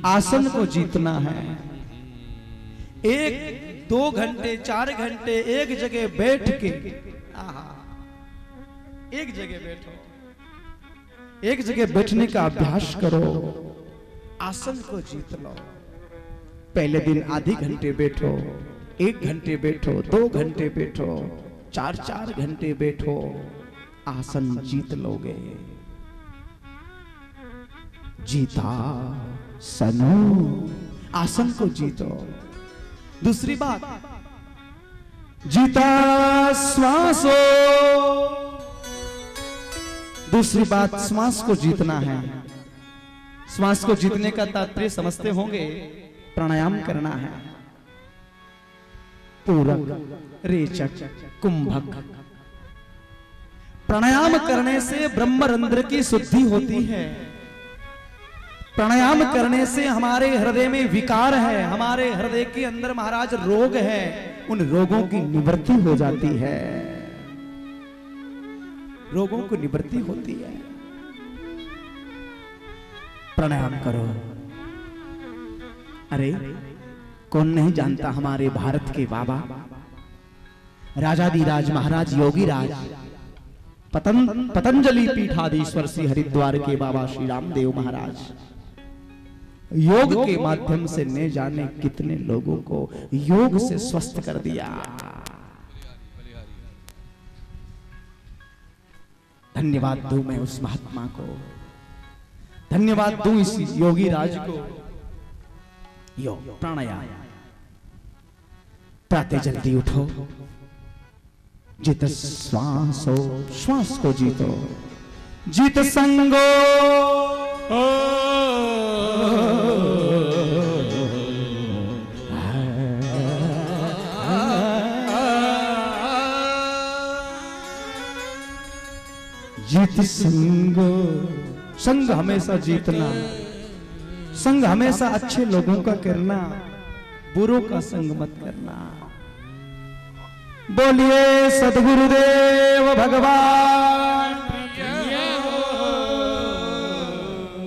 Speaker 2: आसन को जीतना है। 1, 2 घंटे 4 घंटे एक जगह बैठ के, एक जगह बैठो, एक जगह बैठने का अभ्यास करो, आसन को जीत लो। पहले दिन आधे घंटे बैठो, 1 घंटे बैठो, 2 घंटे बैठो, 4 घंटे बैठो, आसन जीत लोगे। जीता सनो, आसन को जीतो। दूसरी बात, जीता श्वासो, दूसरी बात श्वास को जीतना है। श्वास को जीतने का तात्पर्य समझते होंगे, प्राणायाम करना है। पूरक, रेचक, कुंभक। प्राणायाम करने से ब्रह्मरंध्र की शुद्धि होती है। प्राणायाम करने से हमारे हृदय में विकार है, हमारे हृदय के अंदर महाराज रोग है, उन रोगों की निवृत्ति हो जाती है, रोगों की निवृत्ति होती है। प्राणायाम करो। अरे कौन नहीं जानता हमारे भारत के बाबा राजाधिराज महाराज योगी राज पतंजलि पीठाधीश्वर श्री हरिद्वार के बाबा श्री रामदेव महाराज योग के माध्यम से न जाने कितने लोगों को योग से स्वस्थ कर दिया। धन्यवाद दूं मैं उस महात्मा को, धन्यवाद दूं इस योगी राज को। योग प्राणायाम, प्रातः जल्दी उठो, जित श्वासो, श्वास को जीतो, जित संगो, जीत संगो, संग हमेशा जीतना, संग हमेशा अच्छे लोगों का करना, बुरों का संग मत करना। बोलिए सद्गुरुदेव भगवान।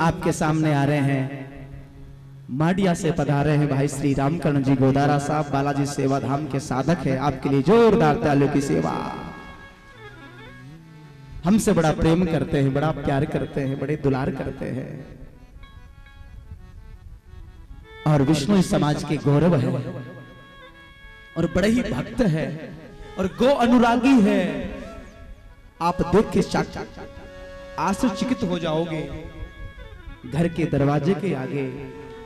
Speaker 2: आपके सामने आ रहे हैं, माडिया से पधारे हैं भाई श्री रामकर्ण जी गोदारा साहब, बालाजी सेवा धाम के साधक है। आपके लिए जोरदार तालियों की सेवा। हमसे बड़ा प्रेम करते हैं, बड़ा प्यार करते हैं, बड़े दुलार करते हैं, और विष्णु समाज के गौरव है, और बड़े ही भक्त है, और गो अनुरागी है। आप देख के आश्चर्यचकित हो जाओगे। घर के दरवाजे के आगे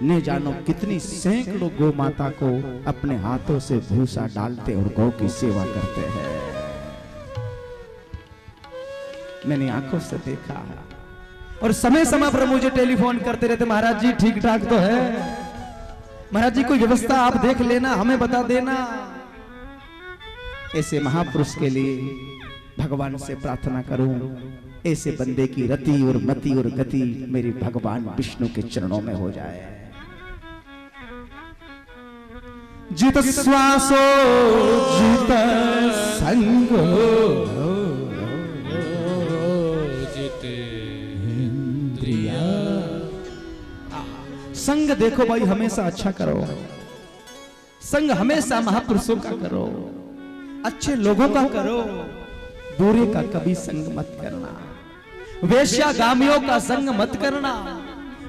Speaker 2: न जानो कितनी सैकड़ों गौ माता को अपने हाथों से भूसा डालते और गौ की सेवा करते हैं। मैंने आंखों से देखा है, और समय समय पर मुझे टेलीफोन करते रहते, महाराज जी ठीक ठाक तो है, महाराज जी कोई व्यवस्था आप देख लेना, हमें बता देना। ऐसे महापुरुष के लिए भगवान से प्रार्थना करूं, ऐसे बंदे की रति और मति और गति मेरे भगवान विष्णु के चरणों में हो जाए। जित श्वासो जित संगो
Speaker 3: जित इंद्रिया।
Speaker 2: संग देखो भाई हमेशा अच्छा करो, संग हमेशा महापुरुषों का करो, अच्छे लोगों का करो, बुरे का कभी संग मत करना। वेश्यागामियों का संग मत करना,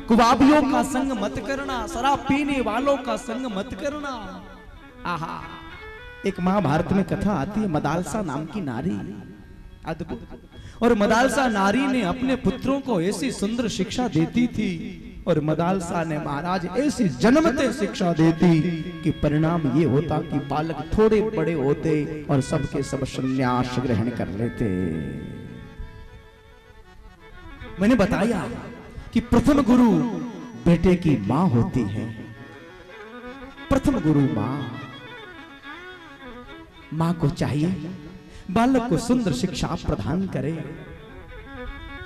Speaker 2: कुवाबियों का संग मत करना, शराब पीने वालों का संग मत करना। आहा, एक महाभारत में कथा आती है, मदालसा नाम की नारी, अद्भुत। और मदालसा नारी ने अपने पुत्रों को ऐसी सुंदर शिक्षा देती थी, और मदालसा ने महाराज ऐसी जन्मते शिक्षा देती कि परिणाम ये होता कि बालक थोड़े बड़े होते और सबके सब संन्यास ग्रहण कर लेते। मैंने बताया कि प्रथम गुरु बेटे की मां होती है। प्रथम गुरु मां को चाहिए बालक को सुंदर शिक्षा प्रदान करे,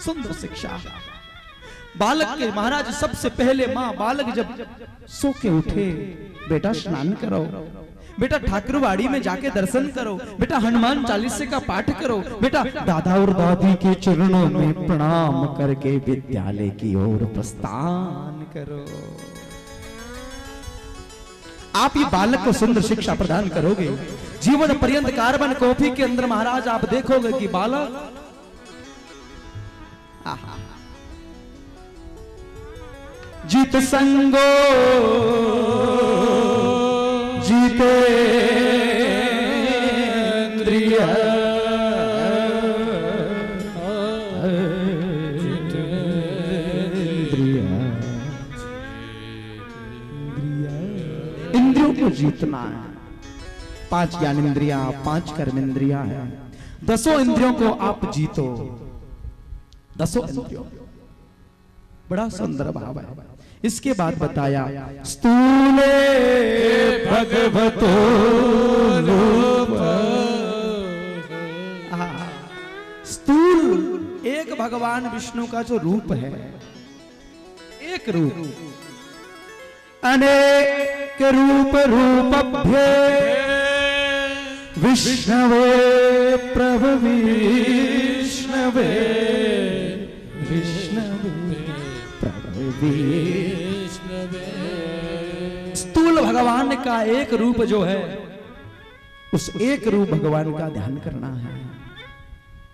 Speaker 2: सुंदर शिक्षा। बालक के महाराज सबसे पहले मां, बालक जब सो के उठे, बेटा स्नान करो, बेटा ठाकुरवाड़ी में जाके दर्शन करो, बेटा हनुमान चालीसा का पाठ करो, बेटा दादा और दादी के चरणों में प्रणाम करके विद्यालय की ओर प्रस्थान करो। आप ये बालक को सुंदर शिक्षा प्रदान करोगे, जीवन पर्यंत कार्बन कॉपी के अंदर महाराज आप देखोगे कि बालक जीत संगो जीते इंद्रिया, इंद्रियों को जीतना है। 5 ज्ञान इंद्रिया, 5 कर्म इंद्रिया है, 10 इंद्रियों को आप जीतो। 10 इंद्रियों, बड़ा सुंदर भाव है। इसके बाद बताया स्थूले भगवतो रूप। स्थूल एक भगवान विष्णु का जो रूप है, एक रूप, अनेक रूप रूपभ्ये विष्णवे प्रभु विष्णवे विष्णवे प्रभु विष्णवे। स्थूल भगवान का एक रूप जो है, उस एक रूप भगवान का ध्यान करना है।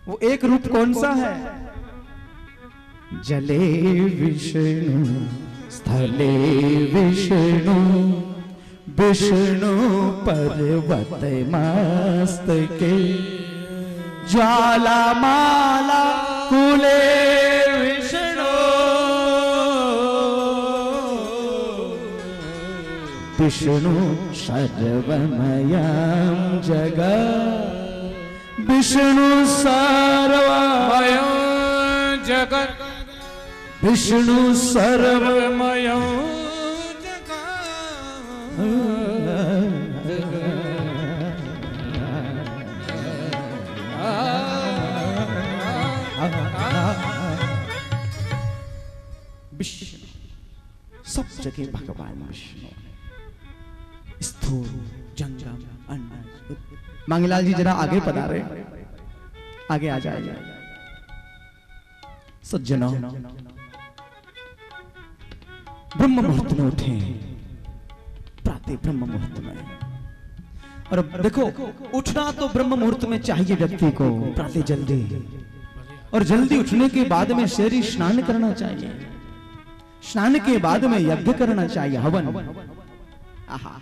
Speaker 2: वो एक रूप कौन सा है? जले विष्णु, स्थले विष्णु, विष्णु पर्वत मस्तके, ज्वाला माला कुले विष्णु, विष्णु सर्वमयं जगत्, विष्णु सर्वमयं जगत्, विष्णु सर्वमयं विष्णु, सब जगह भगवान विष्णु। स्थूल जंगम अन्न। मांगीलाल जी जरा आगे पधारे, आगे आ जाइए। सज्जनों, ब्रह्म मुहूर्त में उठे, प्रातः ब्रह्म मुहूर्त में। और देखो, उठना तो ब्रह्म मुहूर्त में चाहिए व्यक्ति को, प्रातः जल्दी। और जल्दी उठने के बाद में शरीर स्नान करना चाहिए, स्नान के बाद में यज्ञ करना चाहिए, हवन। आहा,